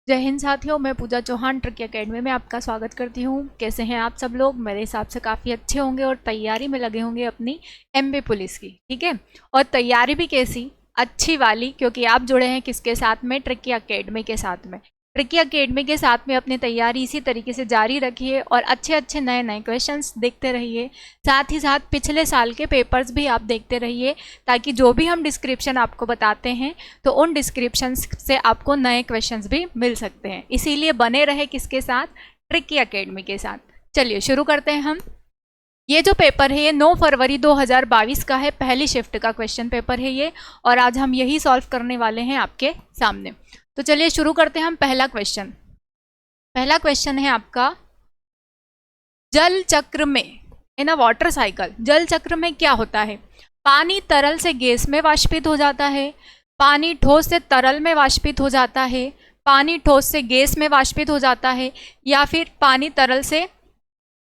जय हिंद साथियों, मैं पूजा चौहान ट्रिकी एकेडमी में आपका स्वागत करती हूँ। कैसे हैं आप सब लोग? मेरे हिसाब से काफ़ी अच्छे होंगे और तैयारी में लगे होंगे अपनी एमबी पुलिस की। ठीक है, और तैयारी भी कैसी? अच्छी वाली, क्योंकि आप जुड़े हैं किसके साथ में? ट्रिकी एकेडमी के साथ में। ट्रिकी एकेडमी के साथ में अपनी तैयारी इसी तरीके से जारी रखिए और अच्छे अच्छे नए नए क्वेश्चंस देखते रहिए। साथ ही साथ पिछले साल के पेपर्स भी आप देखते रहिए, ताकि जो भी हम डिस्क्रिप्शन आपको बताते हैं तो उन डिस्क्रिप्शन से आपको नए क्वेश्चंस भी मिल सकते हैं। इसीलिए बने रहे किसके साथ? ट्रिकी एकेडमी के साथ। चलिए शुरू करते हैं हम। ये जो पेपर है ये 9 फरवरी 2022 का है, पहली शिफ्ट का क्वेश्चन पेपर है ये, और आज हम यही सॉल्व करने वाले हैं आपके सामने। तो चलिए शुरू करते हैं हम। पहला क्वेश्चन है आपका, जल चक्र में, इन अ वाटर साइकिल, जल चक्र में क्या होता है? पानी तरल से गैस में वाष्पित हो जाता है, पानी ठोस से तरल में वाष्पित हो जाता है, पानी ठोस से गैस में वाष्पित हो जाता है, या फिर पानी तरल से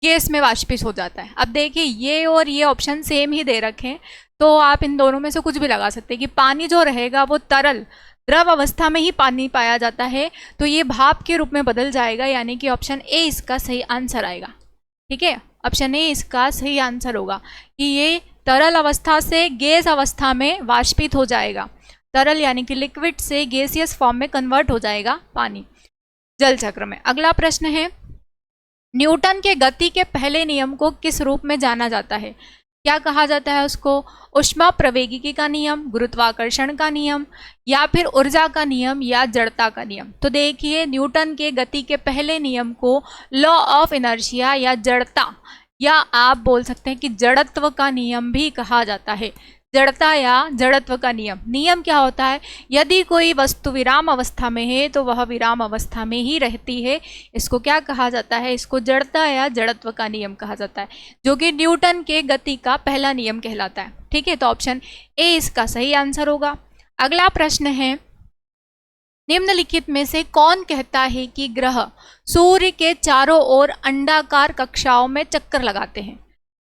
गैस में वाष्पित हो जाता है। अब देखिए, ये और ये ऑप्शन सेम ही दे रखे हैं, तो आप इन दोनों में से कुछ भी लगा सकते हैं कि पानी जो रहेगा वो तरल, द्रव अवस्था में ही पानी पाया जाता है, तो ये भाप के रूप में बदल जाएगा, यानी कि ऑप्शन ए इसका सही आंसर आएगा। ठीक है, ऑप्शन ए इसका सही आंसर होगा कि ये तरल अवस्था से गैस अवस्था में वाष्पित हो जाएगा। तरल यानी कि लिक्विड से गैसियस फॉर्म में कन्वर्ट हो जाएगा पानी जल चक्र में। अगला प्रश्न है, न्यूटन के गति के पहले नियम को किस रूप में जाना जाता है? क्या कहा जाता है उसको? ऊष्मा प्रवैगिकी का नियम, गुरुत्वाकर्षण का नियम, या फिर ऊर्जा का नियम, या जड़ता का नियम। तो देखिए, न्यूटन के गति के पहले नियम को लॉ ऑफ इनर्शिया या जड़ता, या आप बोल सकते हैं कि जड़त्व का नियम भी कहा जाता है। जड़ता या जड़त्व का नियम। नियम क्या होता है? यदि कोई वस्तु विराम अवस्था में है तो वह विराम अवस्था में ही रहती है। इसको क्या कहा जाता है? इसको जड़ता या जड़त्व का नियम कहा जाता है, जो कि न्यूटन के गति का पहला नियम कहलाता है। ठीक है, तो ऑप्शन ए इसका सही आंसर होगा। अगला प्रश्न है, निम्नलिखित में से कौन कहता है कि ग्रह सूर्य के चारों ओर अंडाकार कक्षाओं में चक्कर लगाते हैं?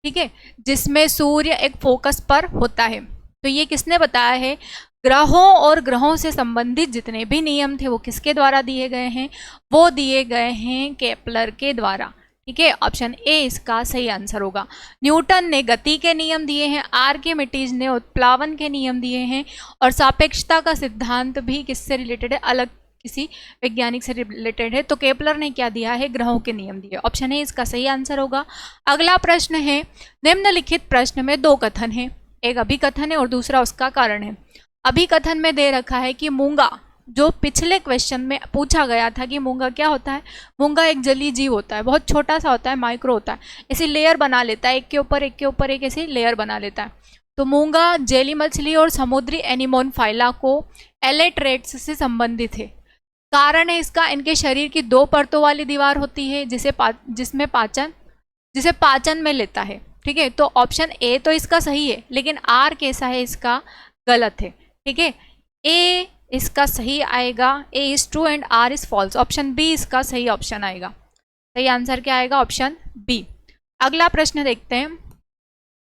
ठीक है, जिसमें सूर्य एक फोकस पर होता है। तो ये किसने बताया है? ग्रहों और ग्रहों से संबंधित जितने भी नियम थे वो किसके द्वारा दिए गए हैं? वो दिए गए हैं केपलर के द्वारा। ठीक है, ऑप्शन ए इसका सही आंसर होगा। न्यूटन ने गति के नियम दिए हैं, आर्किमिडीज ने उत्प्लावन के नियम दिए हैं, और सापेक्षता का सिद्धांत भी किससे रिलेटेड है? अलग किसी वैज्ञानिक से रिलेटेड है। तो केपलर ने क्या दिया है? ग्रहों के नियम दिए। ऑप्शन ए इसका सही आंसर होगा। अगला प्रश्न है, निम्नलिखित प्रश्न में दो कथन है, एक अभिकथन है और दूसरा उसका कारण है। अभिकथन में दे रखा है कि मूंगा, जो पिछले क्वेश्चन में पूछा गया था कि मूंगा क्या होता है? मूंगा एक जलीय जीव होता है, बहुत छोटा सा होता है, माइक्रो होता है, ऐसी लेयर बना लेता है, एक के ऊपर एक के ऊपर एक ऐसी लेयर बना लेता है। तो मूंगा जेली मछली और समुद्री एनिमोन फाइला को एलेट्रेट्स से संबंधित है। कारण है इसका, इनके शरीर की 2 परतों वाली दीवार होती है, जिसे पाचन में लेता है। ठीक है, तो ऑप्शन ए तो इसका सही है, लेकिन आर कैसा है? इसका गलत है। ठीक है, ए इसका सही आएगा, A is true and R is false. Option B इसका सही ऑप्शन आएगा। सही आंसर क्या आएगा? Option B. अगला प्रश्न देखते हैं,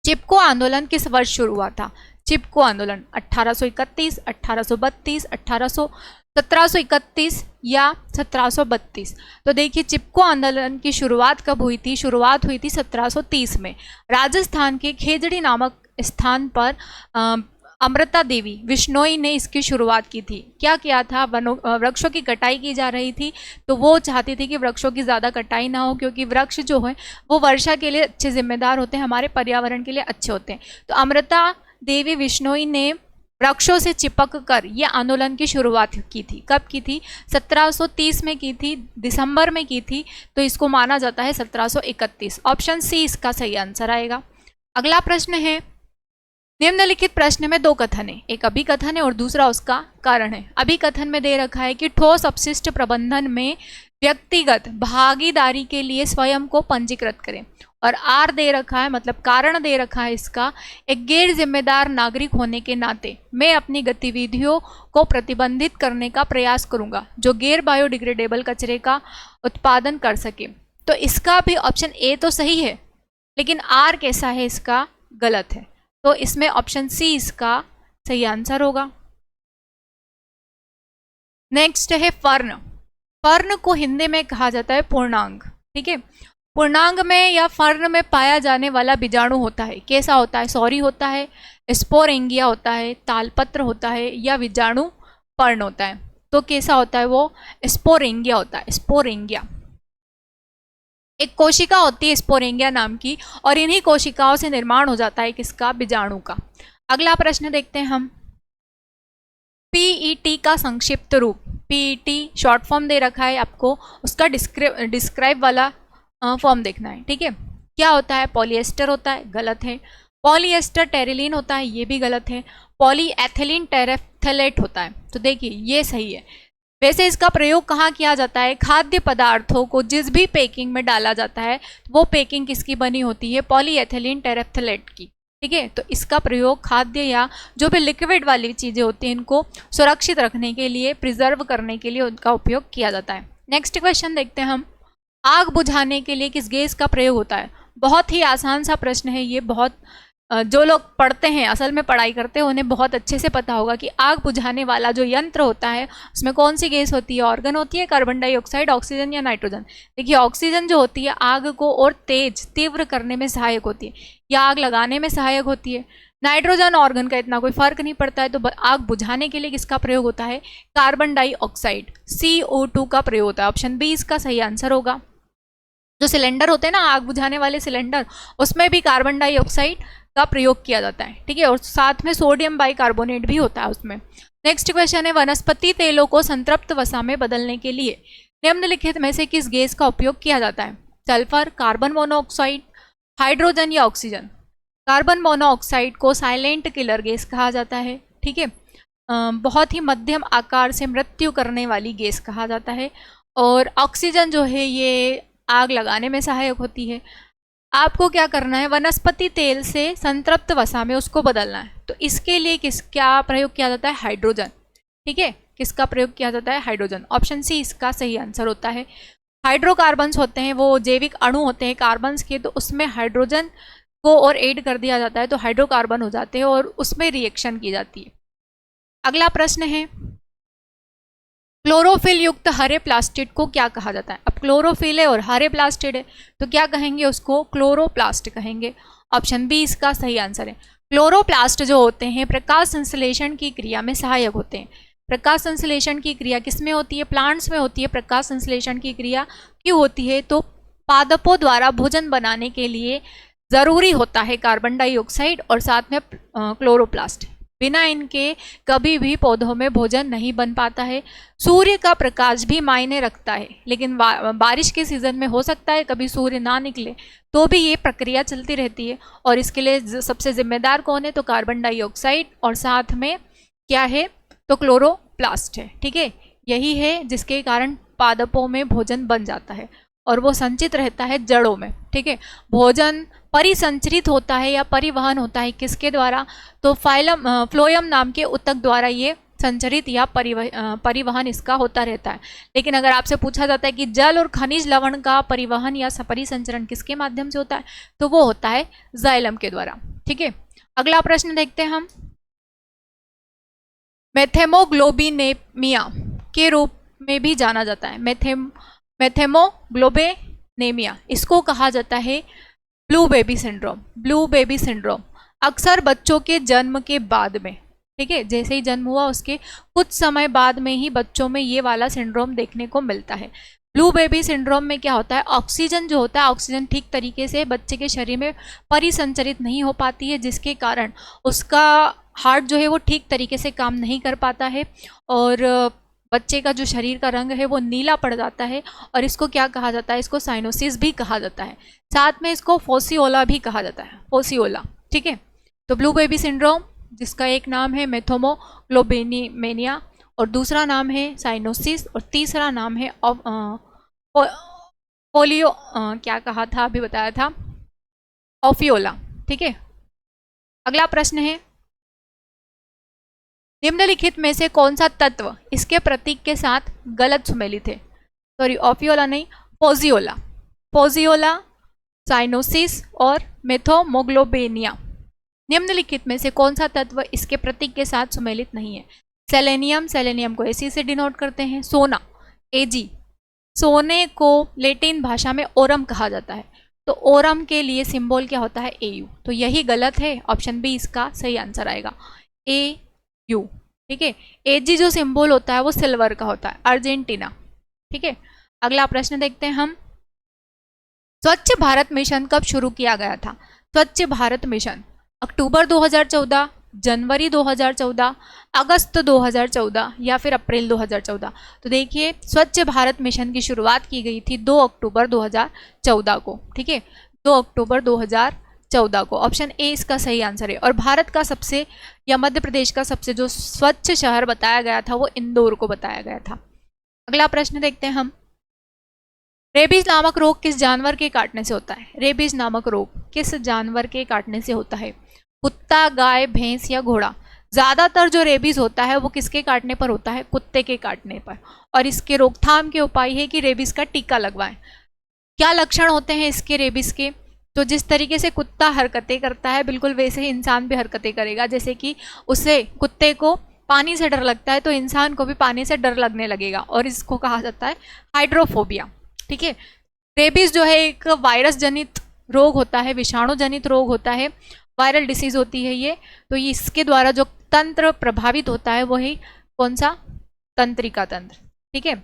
चिपको आंदोलन किस वर्ष शुरू हुआ था? चिपको आंदोलन 1831, 1832, 1731 या 1732। तो देखिए, चिपको आंदोलन की शुरुआत कब हुई थी? शुरुआत हुई थी 1730 में, राजस्थान के खेजड़ी नामक स्थान पर अमृता देवी विश्नोई ने इसकी शुरुआत की थी। क्या किया था? वृक्षों की कटाई की जा रही थी, तो वो चाहती थी कि वृक्षों की ज़्यादा कटाई ना हो, क्योंकि वृक्ष जो है वो वर्षा के लिए अच्छे जिम्मेदार होते हैं, हमारे पर्यावरण के लिए अच्छे होते हैं। तो अमृता देवी विश्नोई ने वृक्षों से चिपक कर ये आंदोलन की शुरुआत की थी। कब की थी? 1730 में की थी, दिसंबर में की थी, तो इसको माना जाता है 1731। ऑप्शन सी इसका सही आंसर आएगा। अगला प्रश्न है, निम्नलिखित प्रश्न में दो कथन है, एक अभिकथन है और दूसरा उसका कारण है। अभिकथन में दे रखा है कि ठोस अपशिष्ट प्रबंधन में व्यक्तिगत भागीदारी के लिए स्वयं को पंजीकृत करें, और आर दे रखा है, मतलब कारण दे रखा है इसका, एक गैर जिम्मेदार नागरिक होने के नाते मैं अपनी गतिविधियों को प्रतिबंधित करने का प्रयास करूंगा जो गैर बायोडिग्रेडेबल कचरे का उत्पादन कर सके। तो इसका भी ऑप्शन ए तो सही है, लेकिन आर कैसा है? इसका गलत है। तो इसमें ऑप्शन सी इसका सही आंसर होगा। नेक्स्ट है फर्न। फर्न को हिंदी में कहा जाता है पूर्णांग। ठीक है, पूर्णांग में या फर्न में पाया जाने वाला बीजाणु होता है, कैसा होता है? सॉरी होता है, स्पोरेंगिया होता है, तालपत्र होता है, या बीजाणु पर्ण होता है? तो कैसा होता है वो? स्पोरेंगिया होता है, स्पोरेंगिया। एक कोशिका होती है स्पोरेंगिया नाम की, और इन्हीं कोशिकाओं से निर्माण हो जाता है किसका? बीजाणु का। अगला प्रश्न देखते हैं हम। पीईटी का संक्षिप्त रूप, पीईटी शॉर्ट फॉर्म दे रखा है आपको, उसका डिस्क्राइब वाला फॉर्म देखना है। ठीक है, क्या होता है? पॉलीएस्टर होता है, गलत है। पॉलीएस्टर टेरिलीन होता है, ये भी गलत है। पॉलीएथिलीन टेरेफ्थलेट होता है, तो देखिए ये सही है। वैसे इसका प्रयोग कहाँ किया जाता है? खाद्य पदार्थों को जिस भी पैकिंग में डाला जाता है वो पैकिंग किसकी बनी होती है? पॉलीएथिलीन टेरेफ्थलेट की। ठीक है, तो इसका प्रयोग खाद्य या जो भी लिक्विड वाली चीज़ें होती हैं इनको सुरक्षित रखने के लिए, प्रिजर्व करने के लिए उनका उपयोग किया जाता है। नेक्स्ट क्वेश्चन देखते हैं हम। आग बुझाने के लिए किस गैस का प्रयोग होता है? बहुत ही आसान सा प्रश्न है ये, बहुत जो लोग पढ़ते हैं, असल में पढ़ाई करते हैं, उन्हें बहुत अच्छे से पता होगा कि आग बुझाने वाला जो यंत्र होता है उसमें कौन सी गैस होती है? ऑर्गन होती है, कार्बन डाइऑक्साइड, ऑक्सीजन या नाइट्रोजन? देखिए ऑक्सीजन जो होती है आग को और तेज तीव्र करने में सहायक होती है या आग लगाने में सहायक होती है। नाइट्रोजन ऑर्गन का इतना कोई फर्क नहीं पड़ता है। तो आग बुझाने के लिए किसका प्रयोग होता है? कार्बन डाइऑक्साइड, CO2 का प्रयोग होता है। ऑप्शन बी इसका सही आंसर होगा। जो सिलेंडर होते हैं ना आग बुझाने वाले सिलेंडर, उसमें भी कार्बन डाइऑक्साइड का प्रयोग किया जाता है। ठीक है, और साथ में सोडियम बाइकार्बोनेट भी होता है उसमें। नेक्स्ट क्वेश्चन है, वनस्पति तेलों को संतृप्त वसा में बदलने के लिए निम्नलिखित में से किस गैस का उपयोग किया जाता है? सल्फर, कार्बन मोनोऑक्साइड, हाइड्रोजन या ऑक्सीजन? कार्बन मोनोऑक्साइड को साइलेंट किलर गैस कहा जाता है। ठीक है, बहुत ही मध्यम आकार से मृत्यु करने वाली गैस कहा जाता है। और ऑक्सीजन जो है ये आग लगाने में सहायक होती है। आपको क्या करना है? वनस्पति तेल से संतृप्त वसा में उसको बदलना है। तो इसके लिए क्या प्रयोग किया जाता है? हाइड्रोजन। ठीक है, किसका प्रयोग किया जाता है? हाइड्रोजन। ऑप्शन सी इसका सही आंसर होता है। हाइड्रोकार्बन्स होते हैं, वो जैविक अणु होते हैं कार्बन्स के, तो उसमें हाइड्रोजन को और ऐड कर दिया जाता है तो हाइड्रोकार्बन हो जाते हैं और उसमें रिएक्शन की जाती है। अगला प्रश्न है, क्लोरोफिल युक्त हरे प्लास्टिड को क्या कहा जाता है? अब क्लोरोफिल है और हरे प्लास्टिड है तो क्या कहेंगे? उसको क्लोरोप्लास्ट कहेंगे। ऑप्शन बी इसका सही आंसर है। क्लोरोप्लास्ट जो होते हैं प्रकाश संश्लेषण की क्रिया में सहायक होते हैं। प्रकाश संश्लेषण की क्रिया किस में होती है? प्लांट्स में होती है। प्रकाश संश्लेषण की क्रिया क्यों होती है? तो पादपों द्वारा भोजन बनाने के लिए ज़रूरी होता है कार्बन डाइऑक्साइड और साथ में क्लोरोप्लास्ट। बिना इनके कभी भी पौधों में भोजन नहीं बन पाता है। सूर्य का प्रकाश भी मायने रखता है, लेकिन बारिश के सीज़न में हो सकता है कभी सूर्य ना निकले तो भी ये प्रक्रिया चलती रहती है। और इसके लिए सबसे जिम्मेदार कौन है? तो कार्बन डाइऑक्साइड और साथ में क्या है? तो क्लोरोप्लास्ट है। ठीक है, यही है जिसके कारण पादपों में भोजन बन जाता है और वो संचित रहता है जड़ों में। ठीक है, भोजन परिसंचरित होता है या परिवहन होता है किसके द्वारा? तो फ्लोयम नाम के ऊतक द्वारा ये संचरित या परिवहन इसका होता रहता है। लेकिन अगर आपसे पूछा जाता है कि जल और खनिज लवण का परिवहन या परिसंचरण किसके माध्यम से होता है? तो वो होता है जाइलम के द्वारा। ठीक है, अगला प्रश्न देखते हैं हम। मेथेमोग्लोबिनेमिया के रूप में भी जाना जाता है। मेथेमोग्लोबिनेमिया इसको कहा जाता है blue baby syndrome. Blue baby syndrome अक्सर बच्चों के जन्म के बाद में, ठीक है, जैसे ही जन्म हुआ उसके कुछ समय बाद में ही बच्चों में ये वाला सिंड्रोम देखने को मिलता है। ब्लू बेबी सिंड्रोम में क्या होता है? ऑक्सीजन जो होता है, ऑक्सीजन ठीक तरीके से बच्चे के शरीर में परिसंचरित नहीं हो पाती है, जिसके कारण उसका हार्ट जो है वो ठीक तरीके से काम नहीं कर पाता है और बच्चे का जो शरीर का रंग है वो नीला पड़ जाता है। और इसको क्या कहा जाता है? इसको साइनोसिस भी कहा जाता है। साथ में इसको फोसियोला भी कहा जाता है, फोसियोला। ठीक है, तो ब्लू बेबी सिंड्रोम जिसका एक नाम है मेथेमोग्लोबिनेमिया और दूसरा नाम है साइनोसिस और तीसरा नाम है पोलियो, क्या कहा था अभी बताया था, ओफियोला। ठीक है, अगला प्रश्न है, निम्नलिखित में से कौन सा तत्व इसके प्रतीक के साथ गलत सुमेलित है? सॉरी, ओफियोला नहीं, फोजियोला। फोजियोला, साइनोसिस और मेथेमोग्लोबिनिया, निम्नलिखित में से कौन सा तत्व इसके प्रतीक के साथ सुमेलित नहीं है? सेलेनियम, सेलेनियम को एसी से डिनोट करते हैं। सोना, एजी, सोने को लेटिन भाषा में ओरम कहा जाता है, तो ओरम के लिए सिंबल क्या होता है, एयू। तो यही गलत है, ऑप्शन बी इसका सही आंसर आएगा, एयू। ठीक है, एजी जो सिंबल होता है वो सिल्वर का होता है, अर्जेंटीना। ठीक है, अगला प्रश्न देखते हैं हम। स्वच्छ भारत मिशन कब शुरू किया गया था? स्वच्छ भारत मिशन अक्टूबर 2014, जनवरी 2014, अगस्त 2014 या फिर अप्रैल 2014। तो देखिए, स्वच्छ भारत मिशन की शुरुआत की गई थी 2 अक्टूबर 2014 को। ठीक है, 2 अक्टूबर 2014 को, ऑप्शन ए इसका सही आंसर है। और भारत का सबसे या मध्य प्रदेश का सबसे जो स्वच्छ शहर बताया गया था वो इंदौर को बताया गया था। अगला प्रश्न देखते हैं हम। रेबीज नामक रोग किस जानवर के काटने से होता है? रेबीज नामक रोग किस जानवर के काटने से होता है? कुत्ता, गाय, भैंस या घोड़ा? ज़्यादातर जो रेबीज होता है वो किसके काटने पर होता है? कुत्ते के काटने पर। और इसके रोकथाम के उपाय है कि रेबीज का टीका लगवाएं। क्या लक्षण होते हैं इसके रेबीज के? तो जिस तरीके से कुत्ता हरकतें करता है बिल्कुल वैसे ही इंसान भी हरकतें करेगा। जैसे कि उसे, कुत्ते को पानी से डर लगता है तो इंसान को भी पानी से डर लगने लगेगा, और इसको कहा जाता है हाइड्रोफोबिया। ठीक है, रेबीज जो है एक वायरस जनित रोग होता है, विषाणु जनित रोग होता है, वायरल डिसीज होती है ये। तो इसके द्वारा जो तंत्र प्रभावित होता है वही कौन सा? तंत्रिका तंत्र। ठीक है,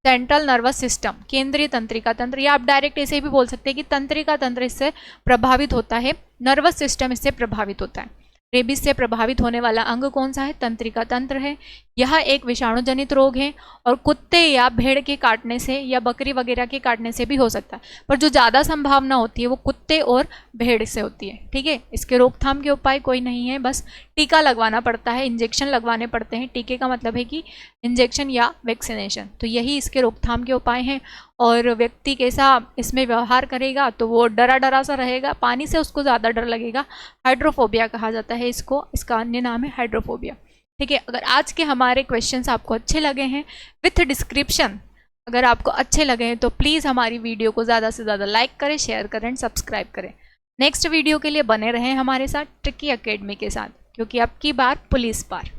सेंट्रल नर्वस सिस्टम, केंद्रीय तंत्रिका तंत्र, या आप डायरेक्ट ऐसे भी बोल सकते हैं कि तंत्रिका तंत्र इससे प्रभावित होता है, नर्वस सिस्टम इससे प्रभावित होता है। रेबीज से प्रभावित होने वाला अंग कौन सा है? तंत्रिका तंत्र है। यह एक विषाणु जनित रोग है और कुत्ते या भेड़ के काटने से या बकरी वगैरह के काटने से भी हो सकता है, पर जो ज़्यादा संभावना होती है वो कुत्ते और भेड़ से होती है। ठीक है, इसके रोकथाम के उपाय कोई नहीं है, बस टीका लगवाना पड़ता है, इंजेक्शन लगवाने पड़ते हैं। टीके का मतलब है कि इंजेक्शन या वैक्सीनेशन, तो यही इसके रोकथाम के उपाय हैं। और व्यक्ति कैसा इसमें व्यवहार करेगा तो वो डरा डरा सा रहेगा, पानी से उसको ज़्यादा डर लगेगा, हाइड्रोफोबिया कहा जाता है इसको, इसका अन्य नाम है हाइड्रोफोबिया। ठीक है, अगर आज के हमारे क्वेश्चंस आपको अच्छे लगे हैं विथ डिस्क्रिप्शन, अगर आपको अच्छे लगे हैं तो प्लीज़ हमारी वीडियो को ज़्यादा से ज़्यादा लाइक करें, शेयर करें, सब्सक्राइब करें। नेक्स्ट वीडियो के लिए बने रहें हमारे साथ ट्रिकी एकेडमी के साथ, क्योंकि अब की बार पुलिस पार।